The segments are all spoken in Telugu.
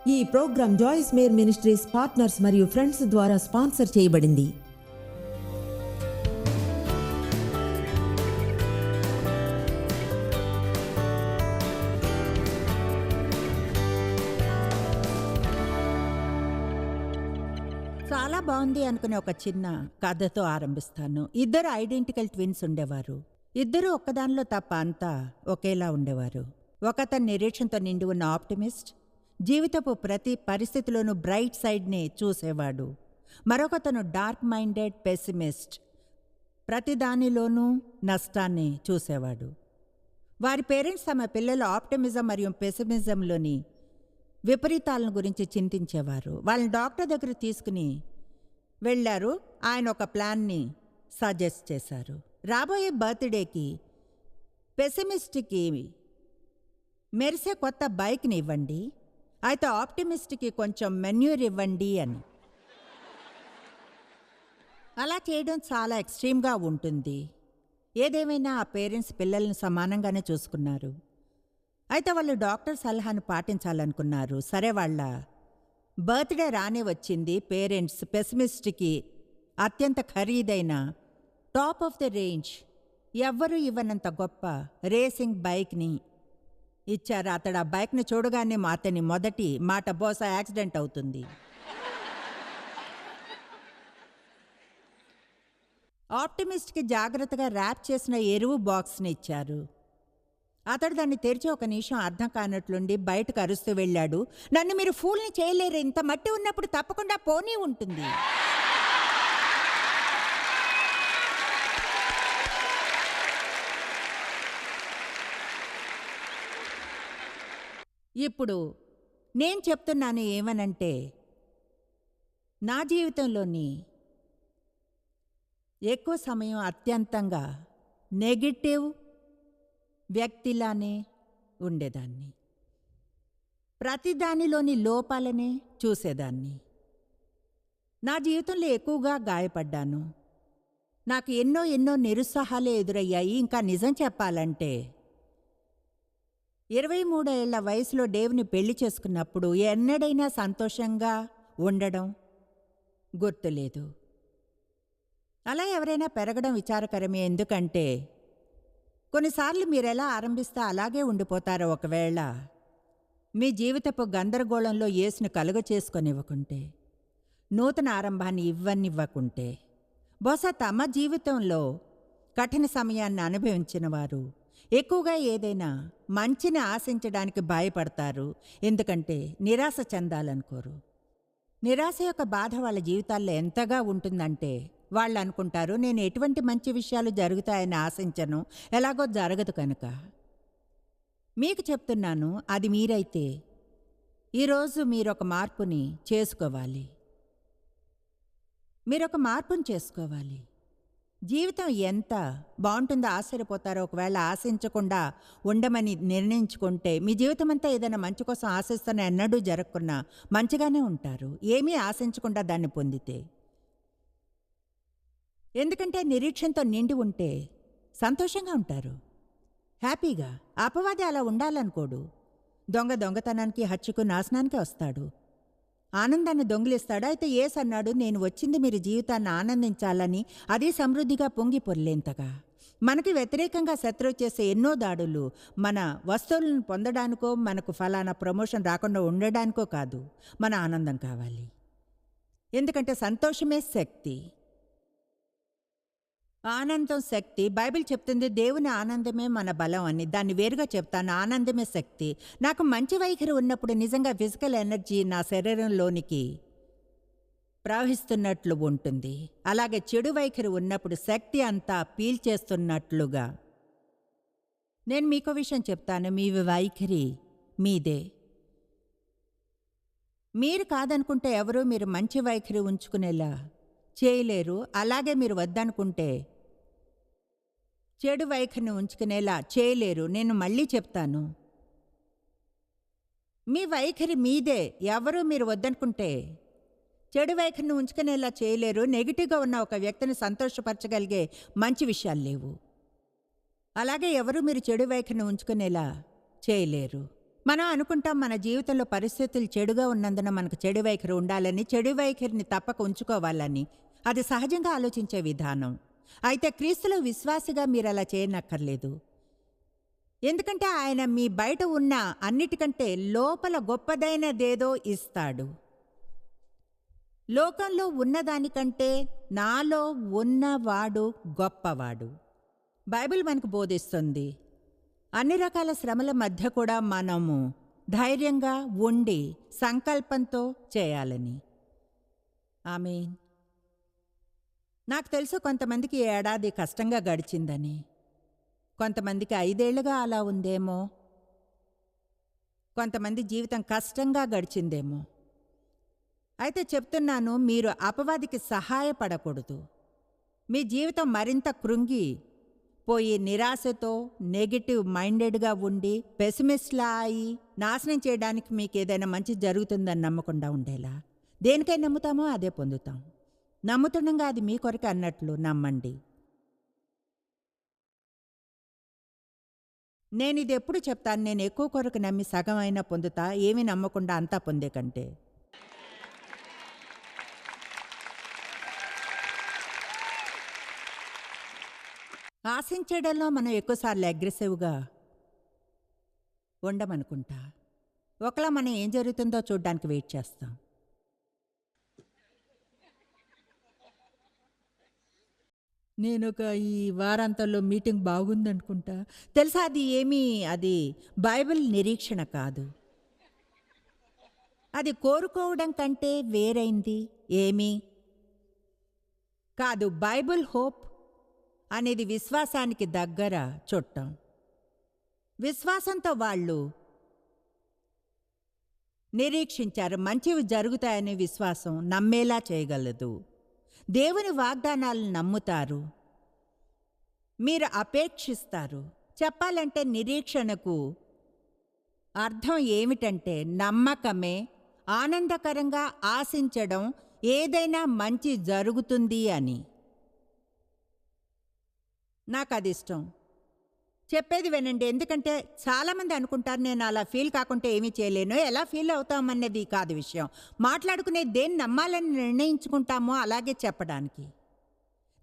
ఈ program Joyce Meyer ministries partners మరియు ఫ్రెండ్స్ ద్వారా స్పాన్సర్ చేయబడింది. చాలా బాగుంది అనుకునే ఒక చిన్న కథతో ఆరంభిస్తాను. ఇద్దరు ఐడెంటికల్ ట్విన్స్ ఉండేవారు. ఇద్దరు ఒక్కదానిలో తప్ప అంతా ఒకేలా ఉండేవారు. ఒకతను నిరీక్షణతో నిండి ఉన్న ఆప్టిమిస్ట్, జీవితపు ప్రతి పరిస్థితిలోనూ బ్రైట్ సైడ్ని చూసేవాడు. మరొకతను డార్క్ మైండెడ్ పెసిమిస్ట్, ప్రతి దానిలోనూ నష్టాన్ని చూసేవాడు. వారి పేరెంట్స్ తమ పిల్లల ఆప్టిమిజం మరియు పెసిమిజంలోని విపరీతాలను గురించి చింతించేవారు. వాళ్ళని డాక్టర్ దగ్గర తీసుకుని వెళ్ళారు. ఆయన ఒక ప్లాన్ని సజెస్ట్ చేశారు. రాబోయే బర్త్డేకి పెసిమిస్ట్కి మెరిసే కొత్త బైక్ని ఇవ్వండి, అయితే ఆప్టిమిస్ట్కి కొంచెం మెన్యూర్ ఇవ్వండి అని. అలా చేయడం చాలా ఎక్స్ట్రీమ్గా ఉంటుంది. ఏదేమైనా ఆ పేరెంట్స్ పిల్లల్ని సమానంగానే చూసుకున్నారు. అయితే వాళ్ళు డాక్టర్ సలహాను పాటించాలనుకున్నారు. సరే, వాళ్ళ బర్త్డే రానే వచ్చింది. పేరెంట్స్ పెసిమిస్ట్కి అత్యంత ఖరీదైన టాప్ ఆఫ్ ద రేంజ్, ఎవ్వరూ ఇవ్వనంత గొప్ప రేసింగ్ బైక్ని ఇచ్చారు. అతడు ఆ బైక్ని చూడగానే అతని మొదటి మాట బహుశా యాక్సిడెంట్ అవుతుంది. ఆప్టిమిస్ట్కి జాగ్రత్తగా ర్యాప్ చేసిన ఎరువు బాక్స్ని ఇచ్చారు. అతడు దాన్ని తెరిచి ఒక నిమిషం అర్థం కానట్లుండి బయటకు అరుస్తూ వెళ్ళాడు. నన్ను మీరు ఫూల్ని చేయలేరు, ఇంత మట్టి ఉన్నప్పుడు తప్పకుండా పోనీ ఉంటుంది. ఇప్పుడు నేను చెప్తున్నాను ఏమనంటే, నా జీవితంలోని ఎక్కువ సమయం అత్యంతంగా నెగిటివ్ వ్యక్తిలానే ఉండేదాన్ని. ప్రతిదానిలోని లోపాలనే చూసేదాన్ని. నా జీవితంలో ఎక్కువగా గాయపడ్డాను. నాకు ఎన్నో నిరుత్సాహాలే ఎదురయ్యాయి. ఇంకా నిజం చెప్పాలంటే 23 ఏళ్ల వయసులో డేవ్ని పెళ్లి చేసుకున్నప్పుడు ఎన్నడైనా సంతోషంగా ఉండడం గుర్తులేదు. అలా ఎవరైనా పెరగడం విచారకరమే. ఎందుకంటే కొన్నిసార్లు మీరెలా ఆరంభిస్తే అలాగే ఉండిపోతారో. ఒకవేళ మీ జీవితపు గందరగోళంలో యేసును కలుగ చేసుకొనివ్వకుంటే, నూతన ఆరంభాన్ని ఇవ్వనివ్వకుంటే, బహుశా తమ జీవితంలో కఠిన సమయాన్ని అనుభవించిన వారు ఎక్కువగా ఏదైనా మంచిని ఆశించడానికి భయపడతారు. ఎందుకంటే నిరాశ చెందాలనుకోరు. నిరాశ యొక్క బాధ వాళ్ళ జీవితాల్లో ఎంతగా ఉంటుందంటే, వాళ్ళు అనుకుంటారు, నేను ఎటువంటి మంచి విషయాలు జరుగుతాయని ఆశించను, ఎలాగో జరగదు కనుక. మీకు చెప్తున్నాను, అది మీరైతే ఈరోజు మీరొక మార్పుని చేసుకోవాలి. మీరొక మార్పుని చేసుకోవాలి. జీవితం ఎంత బాగుంటుందో ఆశ్చర్యపోతారో. ఒకవేళ ఆశించకుండా ఉండమని నిర్ణయించుకుంటే, మీ జీవితం అంతా ఏదైనా మంచి కోసం ఆశిస్తున్న ఎన్నడూ జరగకున్నా మంచిగానే ఉంటారు, ఏమీ ఆశించకుండా దాన్ని పొందితే. ఎందుకంటే నిరీక్షణతో నిండి ఉంటే సంతోషంగా ఉంటారు, హ్యాపీగా. అపవాది అలా ఉండాలనుకోడు. దొంగతనానికి, హత్యకు, నాశనానికి వస్తాడు, ఆనందాన్ని దొంగిలిస్తాడు. అయితే యేసు అన్నాడు, నేను వచ్చింది మీరు జీవితాన్ని ఆనందించాలని, అది సమృద్ధిగా పొంగి పొర్లేంతగా. మనకి వ్యతిరేకంగా శత్రువు చేసే ఎన్నో దాడులు మన వస్తువులను పొందడానికో, మనకు ఫలానా ప్రమోషన్ రాకుండా ఉండడానికో కాదు, మన ఆనందం కావాలి. ఎందుకంటే సంతోషమే శక్తి, ఆనందం శక్తి. బైబిల్ చెప్తుంది దేవుని ఆనందమే మన బలం అని. దాన్ని వేరుగా చెప్తాను, ఆనందమే శక్తి. నాకు మంచి వైఖరి ఉన్నప్పుడు నిజంగా ఫిజికల్ ఎనర్జీ నా శరీరంలోనికి ప్రవహిస్తున్నట్లు ఉంటుంది. అలాగే చెడు వైఖరి ఉన్నప్పుడు శక్తి అంతా పీల్చేస్తున్నట్లుగా. నేను మీకో విషయం చెప్తాను, మీ వైఖరి మీదే. మీరు కాదనుకుంటే ఎవరూ మీరు మంచి వైఖరి ఉంచుకునేలా చేయలేరు. అలాగే మీరు వద్దనుకుంటే చెడు వైఖరిని ఉంచుకునేలా చేయలేరు. నేను మళ్ళీ చెప్తాను, మీ వైఖరి మీదే. ఎవరూ మీరు వద్దనుకుంటే చెడు వైఖరిని ఉంచుకునేలా చేయలేరు. నెగిటివ్గా ఉన్న ఒక వ్యక్తిని సంతోషపరచగలిగే మంచి విషయాలు లేవు. అలాగే ఎవరు మీరు చెడు వైఖరిని ఉంచుకునేలా చేయలేరు. మనం అనుకుంటాం మన జీవితంలో పరిస్థితులు చెడుగా ఉన్నందున మనకు చెడు వైఖరి ఉండాలని, చెడు వైఖరిని తప్పక ఉంచుకోవాలని. అది సహజంగా ఆలోచించే విధానం. అయితే క్రీస్తులో విశ్వాసిగా మీరు అలా చేయనక్కర్లేదు. ఎందుకంటే ఆయన మీ బయట ఉన్న అన్నిటికంటే లోపల గొప్పదైనదేదో ఇస్తాడు. లోకంలో ఉన్నదానికంటే నాలో ఉన్నవాడు గొప్పవాడు. బైబిల్ మనకు బోధిస్తుంది అన్ని రకాల శ్రమల మధ్య కూడా మనము ధైర్యంగా ఉండి సంకల్పంతో చేయాలని. ఆమేన్. నాకు తెలుసు కొంతమందికి ఈ ఏడాది కష్టంగా గడిచిందని, కొంతమందికి 5 ఏళ్లుగా అలా ఉందేమో, కొంతమంది జీవితం కష్టంగా గడిచిందేమో. అయితే చెప్తున్నాను, మీరు అపవాదికి సహాయపడకూడదు. మీ జీవితం మరింత కృంగి పోయి నిరాశతో నెగిటివ్ మైండెడ్గా ఉండి పెసిమిస్ట్లా అయి నాశనం చేయడానికి మీకు ఏదైనా మంచి జరుగుతుందని నమ్మకుండా ఉండేలా. దేనికై నమ్ముతామో అదే పొందుతాం. నమ్ముతుండగా అది మీ కొరకు అన్నట్లు నమ్మండి. నేను ఇది ఎప్పుడు చెప్తాను, నేను ఎక్కువ కొరకు నమ్మి సగం అయినా పొందుతా, ఏమీ నమ్మకుండా అంతా పొందే కంటే. ఆశించడంలో మనం ఎక్కువసార్లు అగ్రెసివ్గా ఉండమనుకుంటా. ఒకలా మనం ఏం జరుగుతుందో చూడడానికి వెయిట్ చేస్తాం. నేను ఈ వారాంతంలో మీటింగ్ బాగుందనుకుంటా. తెలుసా, అది బైబిల్ నిరీక్షణ కాదు. అది కోరుకోవడం కంటే వేరైంది ఏమీ కాదు. బైబిల్ హోప్ అనేది విశ్వాసానికి దగ్గర చుట్టం. విశ్వాసంతో వాళ్ళు నిరీక్షించారు. మంచివి జరుగుతాయనే విశ్వాసం నమ్మేలా చేయగలదు. దేవుని వాగ్దానాలను నమ్ముతారు, మీరు అపేక్షిస్తారు. చెప్పాలంటే నిరీక్షణకు అర్థం ఏమిటంటే నమ్మకమే. ఆనందకరంగా ఆశించడం ఏదైనా మంచి జరుగుతుంది అని. నాకు అది ఇష్టం. చెప్పేది వినండి, ఎందుకంటే చాలామంది అనుకుంటారు నేను అలా ఫీల్ కాకుంటే ఏమీ చేయలేను. ఎలా ఫీల్ అవుతామన్నది కాదు విషయం. మాట్లాడుకునే దేన్ని నమ్మాలని నిర్ణయించుకుంటామో అలాగే చెప్పడానికి.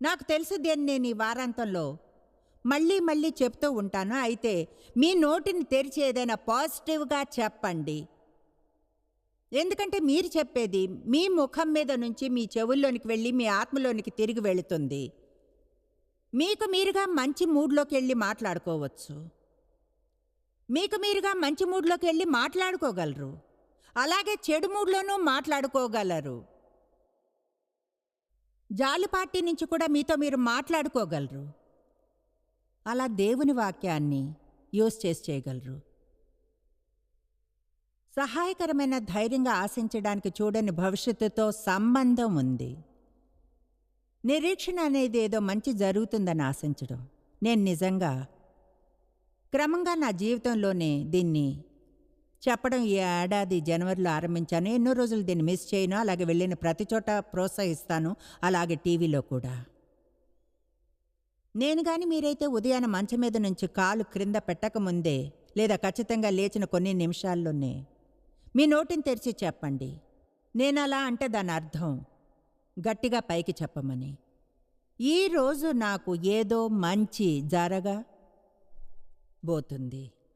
నాకు తెలుసు దేన్ని నేను ఈ వారాంతంలో మళ్ళీ మళ్ళీ చెప్తూ ఉంటాను. అయితే మీ నోటిని తెరిచి ఏదైనా పాజిటివ్గా చెప్పండి. ఎందుకంటే మీరు చెప్పేది మీ ముఖం మీద నుంచి మీ చెవుల్లోనికి వెళ్ళి మీ ఆత్మలోనికి తిరిగి వెళుతుంది. మీకు మీరుగా మంచి మూడ్లోకి వెళ్ళి మాట్లాడుకోవచ్చు. మీకు మీరుగా మంచి మూడ్లోకి వెళ్ళి మాట్లాడుకోగలరు. అలాగే చెడు మూడ్లోనూ మాట్లాడుకోగలరు. జాలి పార్టీ నుంచి కూడా మీతో మీరు మాట్లాడుకోగలరు. అలా దేవుని వాక్యాన్ని యూజ్ చేయగలరు. సహాయకరమైన ధైర్యంగా ఆశించడానికి చూడని భవిష్యత్తుతో సంబంధం ఉంది. నిరీక్షణ అనేది ఏదో మంచి జరుగుతుందని ఆశించడం. నేను నిజంగా క్రమంగా నా జీవితంలోనే దీన్ని చెప్పడం ఈ ఏడాది జనవరిలో ఆరంభించాను. ఎన్నో రోజులు దీన్ని మిస్ చేయను. అలాగే వెళ్ళిన ప్రతి చోట ప్రోత్సహిస్తాను, అలాగే టీవీలో కూడా. నేను కానీ మీరైతే ఉదయాన మంచం మీద నుంచి కాలు క్రింద పెట్టకముందే లేదా ఖచ్చితంగా లేచిన కొన్ని నిమిషాల్లోనే మీ నోటిని తెరిచి చెప్పండి. నేను అలా అంటే దాని అర్థం గట్టిగా పైకి చెప్పమని. ఈరోజు నాకు ఏదో మంచి జరగబోతుంది.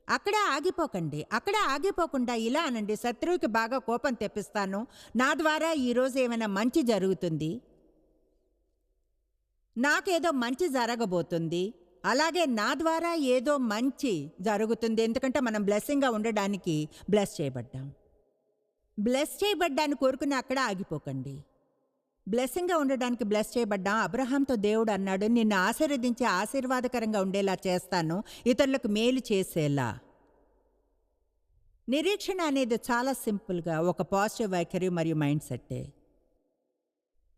అక్కడ ఆగిపోకండి. అక్కడ ఆగిపోకుండా ఇలా అనండి, శత్రువుకి బాగా కోపం తెప్పిస్తాను, నా ద్వారా ఈరోజు ఏమైనా మంచి జరుగుతుంది, నాకేదో మంచి జరగబోతుంది, అలాగే నా ద్వారా ఏదో మంచి జరుగుతుంది. ఎందుకంటే మనం బ్లెస్సింగ్గా ఉండడానికి బ్లెస్ చేయబడ్డాన్ని కోరుకుని అక్కడ ఆగిపోకండి. బ్లెస్సింగ్గా ఉండడానికి బ్లెస్ చేయబడ్డా. అబ్రహాంతో దేవుడు అన్నాడు, నిన్ను ఆశీర్వదించి ఆశీర్వాదకరంగా ఉండేలా చేస్తాను, ఇతరులకు మేలు చేసేలా. నిరీక్షణ అనేది చాలా సింపుల్గా ఒక పాజిటివ్ వైఖరి మరియు మైండ్ సెట్టే.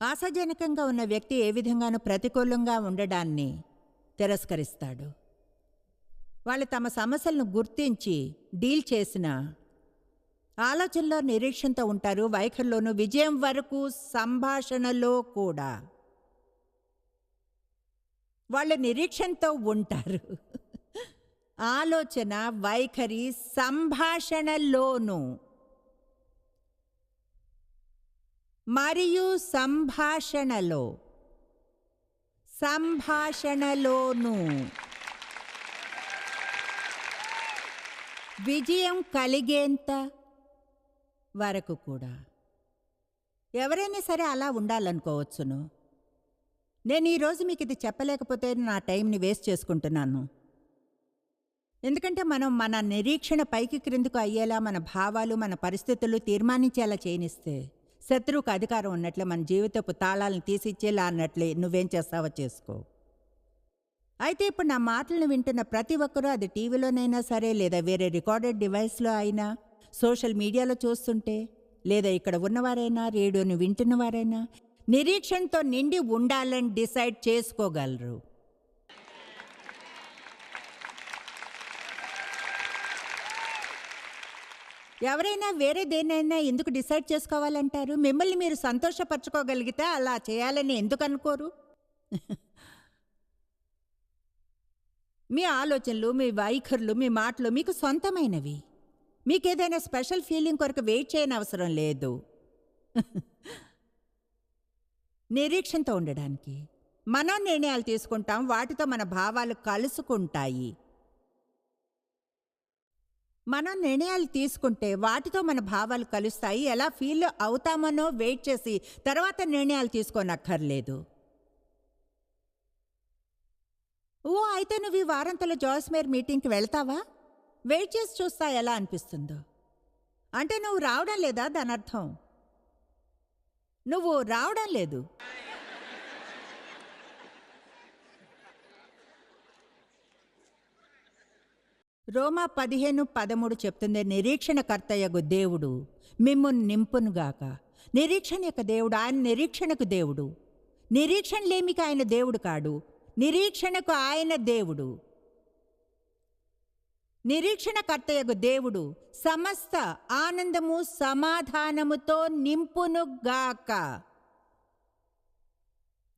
ఆశాజనకంగా ఉన్న వ్యక్తి ఏ విధంగానూ ప్రతికూలంగా ఉండడాన్ని తిరస్కరిస్తాడు. వాళ్ళు తమ సమస్యలను గుర్తించి డీల్ చేసిన ఆలోచనలో నిరీక్షణతో ఉంటారు. వైఖరిలోనూ విజయం వరకు సంభాషణలో కూడా వాళ్ళు నిరీక్షణతో ఉంటారు. ఆలోచన, వైఖరి, సంభాషణలోను మరియు సంభాషణలోను విజయం కలిగేంత వరకు కూడా ఎవరైనా సరే అలా ఉండాలనుకోవచ్చును. నేను ఈరోజు మీకు ఇది చెప్పలేకపోతే నా టైంని వేస్ట్ చేసుకుంటున్నాను. ఎందుకంటే మనం మన నిరీక్షణ పైకి క్రిందకు అయ్యేలా మన భావాలు, మన పరిస్థితులు తీర్మానించేలా చేయనిస్తే శత్రువుకు అధికారం ఉన్నట్లే, మన జీవితపు తాళాలను తీసిచ్చేలా అన్నట్లే నువ్వేం చేస్తావో చేసుకో. అయితే ఇప్పుడు నా మాటలను వింటున్న ప్రతి ఒక్కరూ, అది టీవీలోనైనా సరే, లేదా వేరే రికార్డెడ్ డివైస్లో అయినా, సోషల్ మీడియాలో చూస్తుంటే, లేదా ఇక్కడ ఉన్నవారైనా, రేడియోని వింటున్నవారైనా, నిరీక్షణతో నిండి ఉండాలని డిసైడ్ చేసుకోగలరు. ఎవరైనా వేరే దేన్నైనా ఎందుకు డిసైడ్ చేసుకోవాలంటారు? మిమ్మల్ని మీరు సంతోషపరచుకోగలిగితే అలా చేయాలని ఎందుకు అనుకోరు? మీ ఆలోచనలు, మీ వైఖరులు, మీ మాటలు మీకు సొంతమైనవి. మీకేదైనా స్పెషల్ ఫీలింగ్ కొరకు వెయిట్ చేయని అవసరం లేదు. నిరీక్షణతో ఉండడానికి మనం నిర్ణయాలు తీసుకుంటాం, వాటితో మన భావాలు కలుసుకుంటాయి. మనం నిర్ణయాలు తీసుకుంటే వాటితో మన భావాలు కలుస్తాయి. ఎలా ఫీల్ అవుతామనో వెయిట్ చేసి తర్వాత నిర్ణయాలు తీసుకోనక్కర్లేదు. అయితే నువ్వు ఈ వారంతలో జాస్మేర్ మీటింగ్కి వెళ్తావా? వెయిట్ చేసి చూస్తా ఎలా అనిపిస్తుందో. అంటే నువ్వు రావడం లేదా? దాని అర్థం నువ్వు రావడం లేదు. రోమా 15:13 చెప్తుంది, నిరీక్షణకర్తయగు దేవుడు మిమ్మును నింపునుగాక. నిరీక్షణ యొక్క దేవుడు, ఆయన నిరీక్షణకు దేవుడు. నిరీక్షణ లేమికి ఆయన దేవుడు కాడు, నిరీక్షణకు ఆయన దేవుడు. నిరీక్షణకర్తయగు దేవుడు సమస్త ఆనందము సమాధానముతో నింపునుగాక.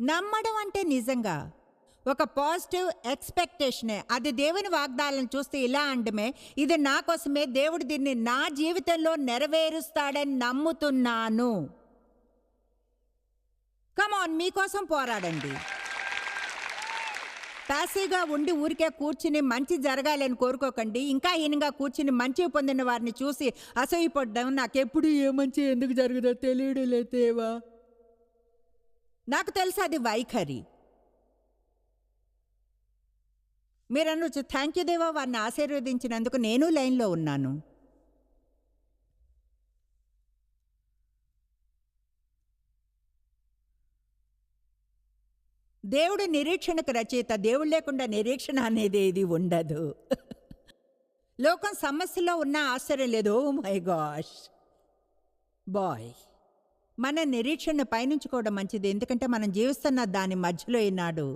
నమ్మడం అంటే నిజంగా ఒక పాజిటివ్ ఎక్స్పెక్టేషనే. అది దేవుని వాగ్దానాలను చూస్తే ఇలా అంటమే, ఇది నా కోసమే, దేవుడు దీన్ని నా జీవితంలో నెరవేరుస్తాడని నమ్ముతున్నాను. కమాన్, మీకోసం పోరాడండి. ప్యాసివ్గా ఉండి ఊరికే కూర్చుని మంచి జరగాలని కోరుకోకండి. ఇంకా హీనంగా కూర్చుని మంచి పొందిన వారిని చూసి అసూయపడ్డాం. నాకెప్పుడు ఏ మంచి ఎందుకు జరుగుతుందో తెలియడం లేదేవా. నాకు తెలుసు అది వైఖరి. మీరు అనొచ్చు, థ్యాంక్ యూ దేవా, వారిని ఆశీర్వదించినందుకు నేను లైన్లో ఉన్నాను. దేవుడు నిరీక్షణకు రచయిత. దేవుడు లేకుండా నిరీక్షణ అనేది ఏది ఉండదు. లోకం సమస్యలో ఉన్న ఆశ్చర్యం లేదు. ఓ మై గాష్ బాయ్, మన నిరీక్షణ పయనించుకోవడం మంచిది. ఎందుకంటే మనం జీవిస్తున్న దాని మధ్యలో ఈనాడు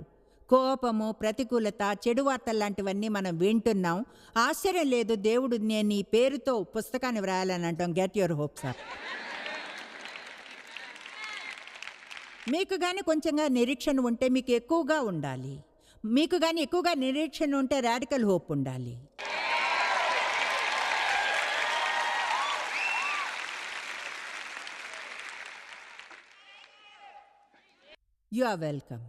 కోపము, ప్రతికూలత, చెడు వార్తలు లాంటివన్నీ మనం వింటున్నాం. ఆశ్చర్యం లేదు, దేవుడు నేను ఈ పేరుతో పుస్తకాన్ని వ్రాయాలని అంటాం, గెట్ యువర్ హోప్స్ అప్. మీకు కానీ కొంచెంగా నిరీక్షణ ఉంటే మీకు ఎక్కువగా ఉండాలి. మీకు కానీ ఎక్కువగా నిరీక్షణ ఉంటే రాడికల్ హోప్ ఉండాలి. You are welcome.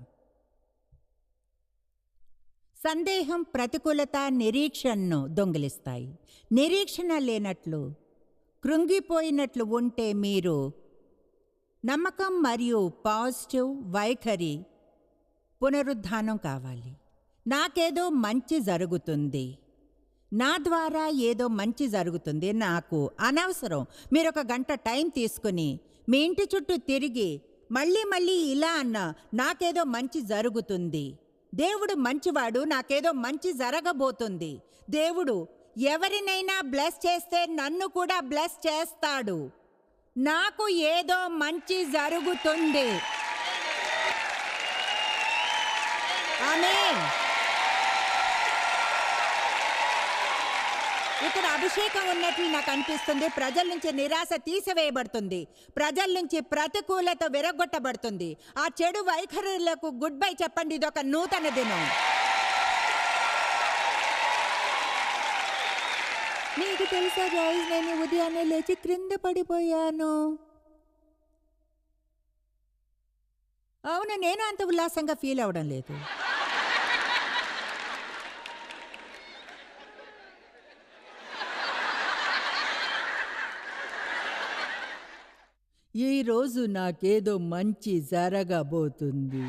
సందేహం, ప్రతికూలత నిరీక్షణను దొంగిలిస్తాయి. నిరీక్షణ లేనట్లు, కృంగిపోయినట్లు ఉంటే మీరు నమ్మకం మరియు పాజిటివ్ వైఖరి పునరుద్ధానం కావాలి. నాకేదో మంచి జరుగుతుంది, నా ద్వారా ఏదో మంచి జరుగుతుంది, నాకు అనవసరం. మీరు ఒక గంట టైం తీసుకుని మీ ఇంటి చుట్టూ తిరిగి మళ్ళీ మళ్ళీ ఇలా అన్నా, నాకేదో మంచి జరుగుతుంది, దేవుడు మంచివాడు, నాకేదో మంచి జరగబోతుంది, దేవుడు ఎవరినైనా బ్లెస్ చేస్తే నన్ను కూడా బ్లెస్ చేస్తాడు, నాకు ఏదో మంచి జరుగుతుంది. ఆమేన్. ఇక్కడ అభిషేకం ఉన్నట్లు నాకు అనిపిస్తుంది. ప్రజల నుంచి నిరాశ తీసివేయబడుతుంది, ప్రజల నుంచి ప్రతికూలత విరగొట్టబడుతుంది. ఆ చెడు వైఖరులకు గుడ్ బై చెప్పండి. ఇదొక నూతన దినం. నీకు తెలుసా జాయిస్, నేను ఉదయాన్నే లేచి క్రింద పడిపోయాను. అవును, నేను అంత ఉల్లాసంగా ఫీల్ అవడం లేదు. ఈరోజు నాకేదో మంచి జరగబోతుంది.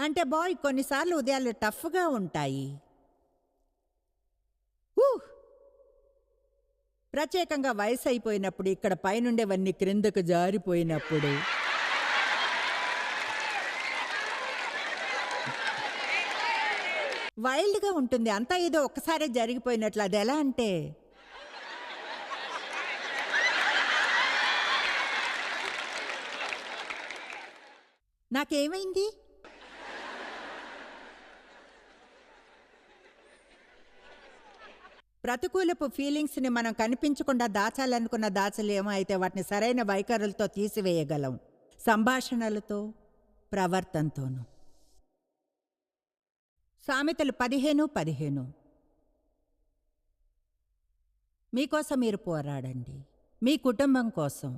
అంటే బాయ్, కొన్నిసార్లు ఉదయాలు టఫ్గా ఉంటాయి. ప్రత్యేకంగా వయసు అయిపోయినప్పుడు, ఇక్కడ పైనుండేవన్నీ క్రిందకు జారిపోయినప్పుడు. వైల్డ్గా ఉంటుంది, అంతా ఏదో ఒక్కసారే జరిగిపోయినట్లు. అది ఎలా అంటే, నాకేమైంది? ప్రతికూలపు ఫీలింగ్స్ని మనం కనిపించకుండా దాచాలనుకున్న దాచలేమో, అయితే వాటిని సరైన వైఖరులతో తీసివేయగలం. సంభాషణలతో, ప్రవర్తనతోనూ. సామెతలు 15:15. మీకోసం మీరు పోరాడండి, మీ కుటుంబం కోసం.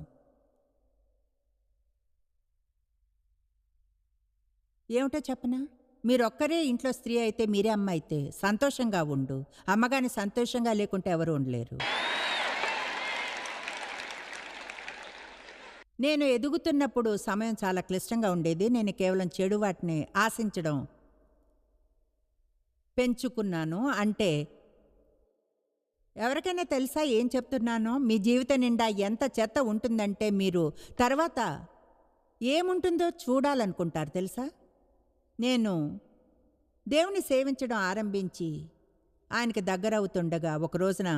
ఏమిటో చెప్పనా? మీరొక్కరే ఇంట్లో స్త్రీ అయితే, మీరే అమ్మ అయితే సంతోషంగా ఉండు. అమ్మగాని సంతోషంగా లేకుంటే ఎవరు ఉండలేరు. నేను ఎదుగుతున్నప్పుడు సమయం చాలా క్లిష్టంగా ఉండేది. నేను కేవలం చెడు వాటిని ఆశించడం పెంచుకున్నాను. అంటే ఎవరికైనా తెలుసా ఏం చెప్తున్నానో? మీ జీవితం నిండా ఎంత చెత్త ఉంటుందంటే మీరు తర్వాత ఏముంటుందో చూడాలనుకుంటారు తెలుసా? నేను దేవుని సేవించడం ఆరంభించి ఆయనకి దగ్గరవుతుండగా ఒక రోజున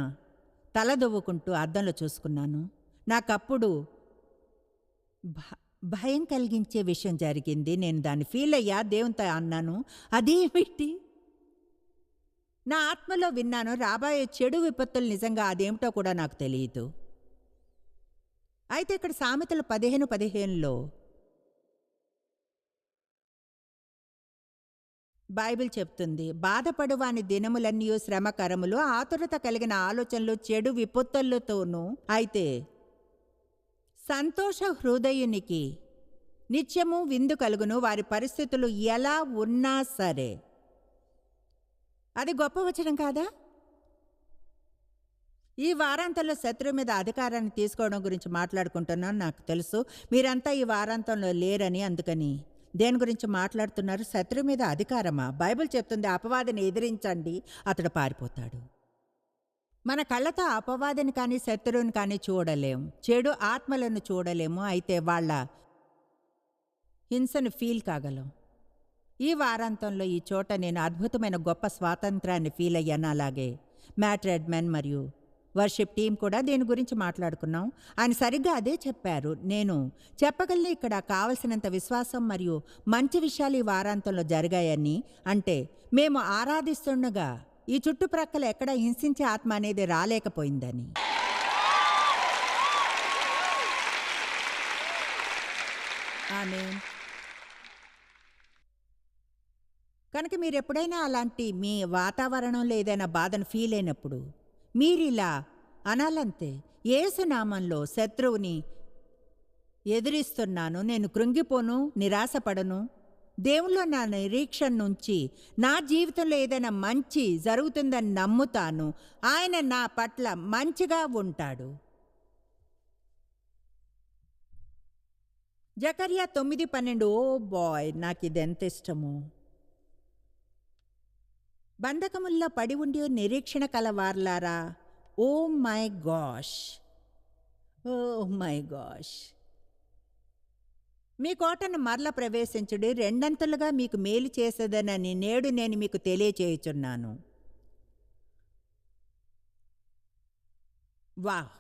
తల దువ్వుకుంటూ అద్దంలో చూసుకున్నాను. నాకప్పుడు భయం కలిగించే విషయం జరిగింది. నేను దాన్ని ఫీల్ అయ్యా. దేవునితో అన్నాను, అదేమిటి? నా ఆత్మలో విన్నాను, రాబోయే చెడు విపత్తులు నిజంగా అదేమిటో కూడా నాకు తెలియదు. అయితే ఇక్కడ సామెతలు 15:15లో బైబిల్ చెప్తుంది, బాధపడువాని దినములన్నీ శ్రమకరములు, ఆతురత కలిగిన ఆలోచనలు చెడు విపత్తులతోనూ. అయితే సంతోష హృదయునికి నిత్యము విందు కలుగును, వారి పరిస్థితులు ఎలా ఉన్నా సరే. అది గొప్ప వచనం కాదా? ఈ వారాంతంలో శత్రువు మీద అధికారాన్ని తీసుకోవడం గురించి మాట్లాడుకుంటున్నాను. నాకు తెలుసు మీరంతా ఈ వారాంతంలో లేరని. అందుకని దేని గురించి మాట్లాడుతున్నారు? శత్రువు మీద అధికారమా? బైబిల్ చెప్తుంది, అపవాదిని ఎదిరించండి, అతడు పారిపోతాడు. మన కళ్ళతో అపవాదిని కానీ శత్రువుని కానీ చూడలేం, చెడు ఆత్మలను చూడలేము. అయితే వాళ్ళ హింసను ఫీల్ కాగలం. ఈ వారాంతంలో ఈ చోట నేను అద్భుతమైన గొప్ప స్వాతంత్రాన్ని ఫీల్ అయ్యాను. అలాగే మ్యాట్ రెడ్మెన్ మరియు వర్షిప్ టీం కూడా దీని గురించి మాట్లాడుకున్నాం. ఆయన సరిగ్గా అదే చెప్పారు. నేను చెప్పగలను, ఇక్కడ కావలసినంత విశ్వాసం మరియు మంచి విషయాలు ఈ వారాంతంలో జరిగాయని. అంటే మేము ఆరాధిస్తుండగా ఈ చుట్టుప్రక్కల ఎక్కడ హింసించే ఆత్మ అనేది రాలేకపోయిందని. ఆమేన్. కనుక మీరు ఎప్పుడైనా అలాంటి మీ వాతావరణంలో ఏదైనా బాధను ఫీల్ అయినప్పుడు మీరిలా అనాలంతే, యేసునామంలో శత్రువుని ఎదిరిస్తున్నాను, నేను కృంగిపోను, నిరాశపడను, దేవుల్లో నా నిరీక్షణ నుంచి నా జీవితంలో ఏదైనా మంచి జరుగుతుందని నమ్ముతాను, ఆయన నా పట్ల మంచిగా ఉంటాడు. జకర్యా 9:12. ఓ బాయ్, నాకు ఇది ఎంత ఇష్టమో. బంధకముల్లో పడి ఉండి నిరీక్షణ కలవార్లారా, oh my gosh, oh my gosh, మీ కోటను మరల ప్రవేశించుడి, రెండంతలుగా మీకు మేలు చేసేదనని నేడు నేను మీకు తెలియచేయుచున్నాను. వాహ్.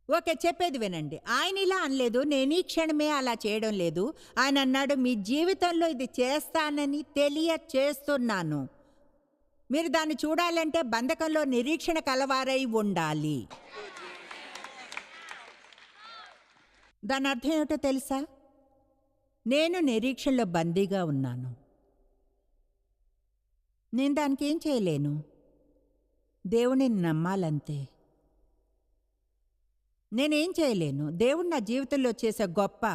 ఓకే, చెప్పేది వినండి. ఆయన ఇలా అనలేదు, నేను ఈ క్షణమే అలా చేయడం లేదు. ఆయన అన్నాడు, మీ జీవితంలో ఇది చేస్తానని తెలియచేస్తున్నాను. మీరు దాన్ని చూడాలంటే బంధకంలో నిరీక్షణ కలవారై ఉండాలి. దాని అర్థం ఏమిటో తెలుసా? నేను నిరీక్షణలో బందీగా ఉన్నాను. నేను దానికి ఏం చేయలేను. దేవుడిని నమ్మాలంతే. నేనేం చేయలేను. దేవుడు నా జీవితంలో చేసే గొప్ప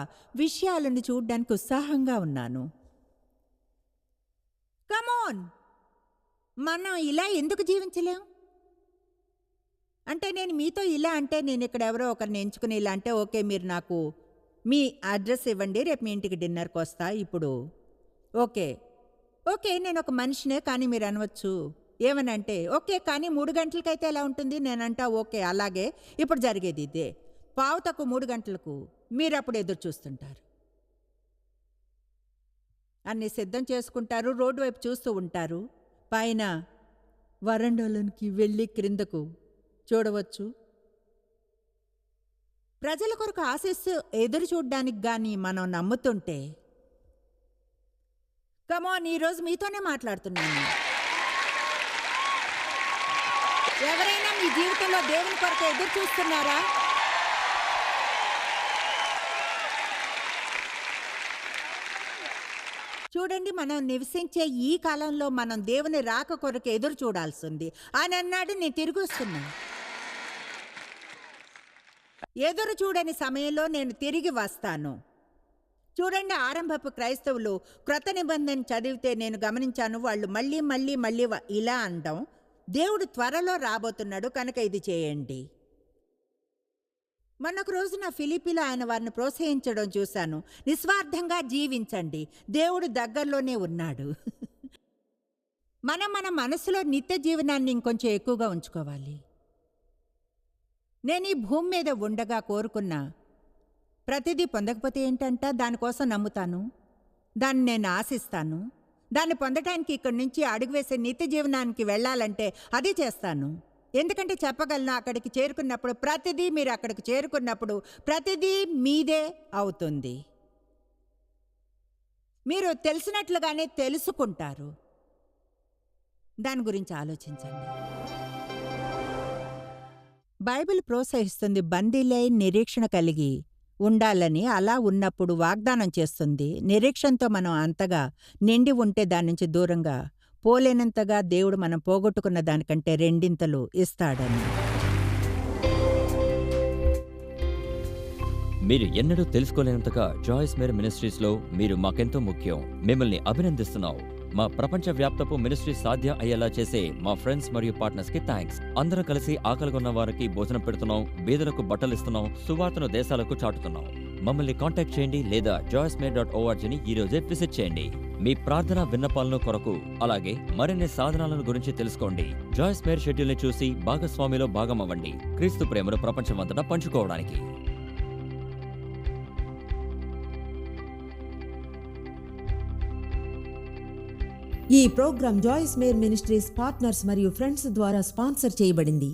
విషయాలను చూడడానికి ఉత్సాహంగా ఉన్నాను. కమోన్, మనం ఇలా ఎందుకు జీవించలేం? అంటే నేను మీతో ఇలా అంటే, నేను ఇక్కడ ఎవరో ఒకరిని ఎంచుకుని ఇలా అంటే, ఓకే మీరు నాకు మీ అడ్రస్ ఇవ్వండి, రేపు మీ ఇంటికి డిన్నర్కి వస్తా. ఇప్పుడు ఓకే ఓకే నేను ఒక మనిషినే, కానీ మీరు అనవచ్చు ఏమనంటే, ఓకే కానీ 3 గంటలకైతే ఎలా ఉంటుంది? నేనంటా ఓకే అలాగే. ఇప్పుడు జరిగేది ఇదే. 3 గంటలకు మీరు అప్పుడు ఎదురు చూస్తుంటారు, అన్నీ సిద్ధం చేసుకుంటారు, రోడ్డు వైపు చూస్తూ ఉంటారు. పైన వరండాలోనికి వెళ్ళి క్రిందకు చూడవచ్చు. ప్రజల కొరకు ఆశిస్తూ ఎదురు చూడ్డానికి కానీ మనం నమ్ముతుంటే, కమోన్ ఈరోజు మీతోనే మాట్లాడుతున్నాను. ఎవరైనా మీ జీవితంలో దేవుని కొరకు ఎదురు చూస్తున్నారా? చూడండి, మనం నివసించే ఈ కాలంలో మనం దేవుని రాక కొరకు ఎదురు చూడాల్సింది. ఆయన అన్నాడు, నేను తిరిగి వస్తున్నాను. ఎదురు చూడని సమయంలో నేను తిరిగి వస్తాను. చూడండి, ఆరంభపు క్రైస్తవులు క్రొత్త నిబంధన చదివితే నేను గమనించాను, వాళ్ళు మళ్ళీ ఇలా అనడం, దేవుడు త్వరలో రాబోతున్నాడు కనుక ఇది చేయండి. మొన్నొక రోజున ఫిలిప్పీలో ఆయన వారిని ప్రోత్సహించడం చూశాను. నిస్వార్థంగా జీవించండి, దేవుడు దగ్గరలోనే ఉన్నాడు. మన మనసులో నిత్య జీవనాన్ని ఇంకొంచెం ఎక్కువగా ఉంచుకోవాలి. నేను ఈ భూమి మీద ఉండగా కోరుకున్నా ప్రతిదీ పొందకపోతే ఏంటంట, దానికోసం నమ్ముతాను, దాన్ని నేను ఆశిస్తాను. దాన్ని పొందటానికి ఇక్కడి నుంచి అడుగు వేసే నిత్య జీవనానికి వెళ్ళాలంటే అది చేస్తాను. ఎందుకంటే చెప్పగలను, అక్కడికి చేరుకున్నప్పుడు ప్రతిదీ, మీరు అక్కడికి చేరుకున్నప్పుడు ప్రతిదీ మీదే అవుతుంది. మీరు తెలిసినట్లుగానే తెలుసుకుంటారు. దాని గురించి ఆలోచించండి. బైబిల్ ప్రోత్సహిస్తుంది బందీలై నిరీక్షణ కలిగి ఉండాలని. అలా ఉన్నప్పుడు వాగ్దానం చేస్తుంది, నిరీక్షణతో మనం అంతగా నిండి ఉంటే దాని నుంచి దూరంగా పోలేనంతగా దేవుడు మనం పోగొట్టుకున్న దానికంటే 2 ఇస్తాడని. మీరు ఎన్నడూ తెలుసుకోలేనంతగా జాయిస్ మేర్ మినిస్ట్రీస్లో మీరు మాకెంతో ముఖ్యం. మిమ్మల్ని అభినందిస్తున్నాం. మా ప్రపంచవ్యాప్తపు మినిస్ట్రీ సాధ్యం అయ్యేలా చేసే మా ఫ్రెండ్స్ మరియు పార్ట్నర్స్ కి థ్యాంక్స్. అందరం కలిసి ఆకలిగొన్న వారికి భోజనం పెడుతున్నాం, బీదలకు బట్టలు ఇస్తున్నాం, సువార్తను దేశాలకు చాటుతున్నాం. మమ్మల్ని కాంటాక్ట్ చేయండి లేదా joycemeer.org ఈ రోజే విజిట్ చేయండి. మీ ప్రార్థన విన్నపాలను కొరకు, అలాగే మరిన్ని సాధనాలను గురించి తెలుసుకోండి. జాయిస్ మేర్ షెడ్యూల్ని చూసి భాగస్వామిలో భాగమవ్వండి, క్రీస్తు ప్రేమను ప్రపంచమంతటా పంచుకోవడానికి. ఈ program Joyce Meyer ministries partners మరియు ఫ్రెండ్స్ ద్వారా స్పాన్సర్ చేయబడింది.